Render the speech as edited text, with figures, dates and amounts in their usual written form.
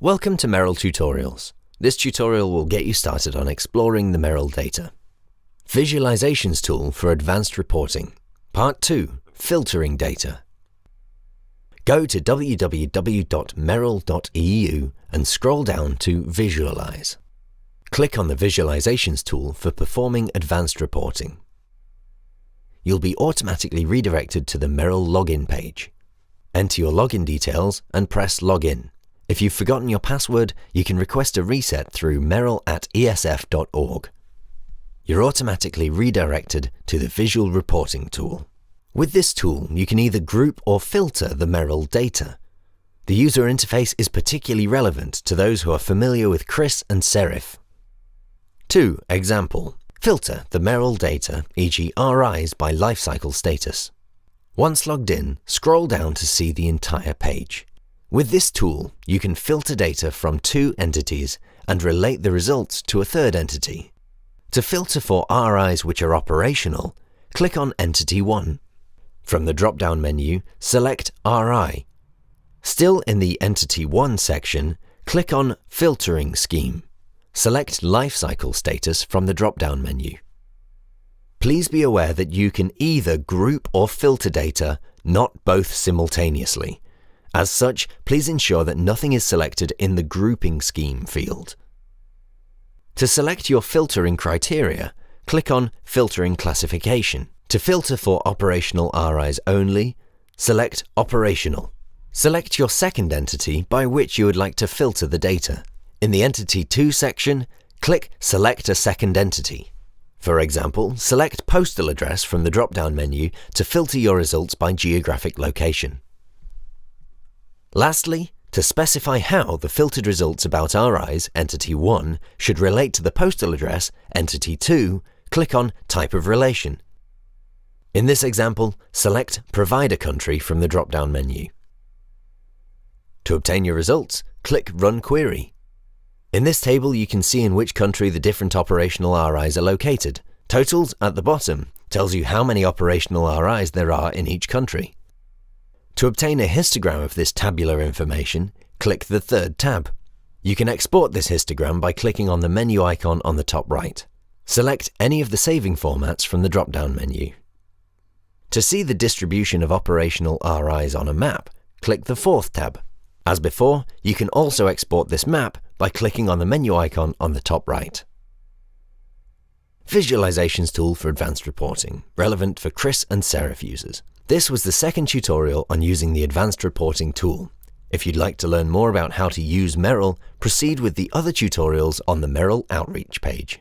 Welcome to MERIL Tutorials. This tutorial will get you started on exploring the MERIL data. Visualisations tool for advanced reporting. Part 2. Filtering data. Go to www.meril.eu and scroll down to Visualize. Click on the Visualisations tool for performing advanced reporting. You'll be automatically redirected to the MERIL login page. Enter your login details and press Login. If you've forgotten your password, you can request a reset through meril@esf.org. You're automatically redirected to the Visual Reporting tool. With this tool, you can either group or filter the MERIL data. The user interface is particularly relevant to those who are familiar with CRIS and CERIF. 2. Example. Filter the MERIL data, e.g. RIs by lifecycle status. Once logged in, scroll down to see the entire page. With this tool, you can filter data from 2 entities and relate the results to a third entity. To filter for RIs which are operational, click on Entity 1. From the drop-down menu, select RI. Still in the Entity 1 section, click on Filtering Scheme. Select Lifecycle Status from the drop-down menu. Please be aware that you can either group or filter data, not both simultaneously. As such, please ensure that nothing is selected in the Grouping Scheme field. To select your filtering criteria, click on Filtering Classification. To filter for operational RIs only, select Operational. Select your second entity by which you would like to filter the data. In the Entity 2 section, click Select a second entity. For example, select Postal Address from the drop-down menu to filter your results by geographic location. Lastly, to specify how the filtered results about RIs, Entity 1, should relate to the postal address, Entity 2, click on Type of Relation. In this example, select Provider Country from the drop-down menu. To obtain your results, click Run Query. In this table, you can see in which country the different operational RIs are located. Totals at the bottom tells you how many operational RIs there are in each country. To obtain a histogram of this tabular information, click the third tab. You can export this histogram by clicking on the menu icon on the top right. Select any of the saving formats from the drop-down menu. To see the distribution of operational RIs on a map, click the fourth tab. As before, you can also export this map by clicking on the menu icon on the top right. Visualisations tool for advanced reporting, relevant for CRIS and CERIF users. This was the second tutorial on using the Advanced Reporting tool. If you'd like to learn more about how to use MERIL, proceed with the other tutorials on the MERIL Outreach page.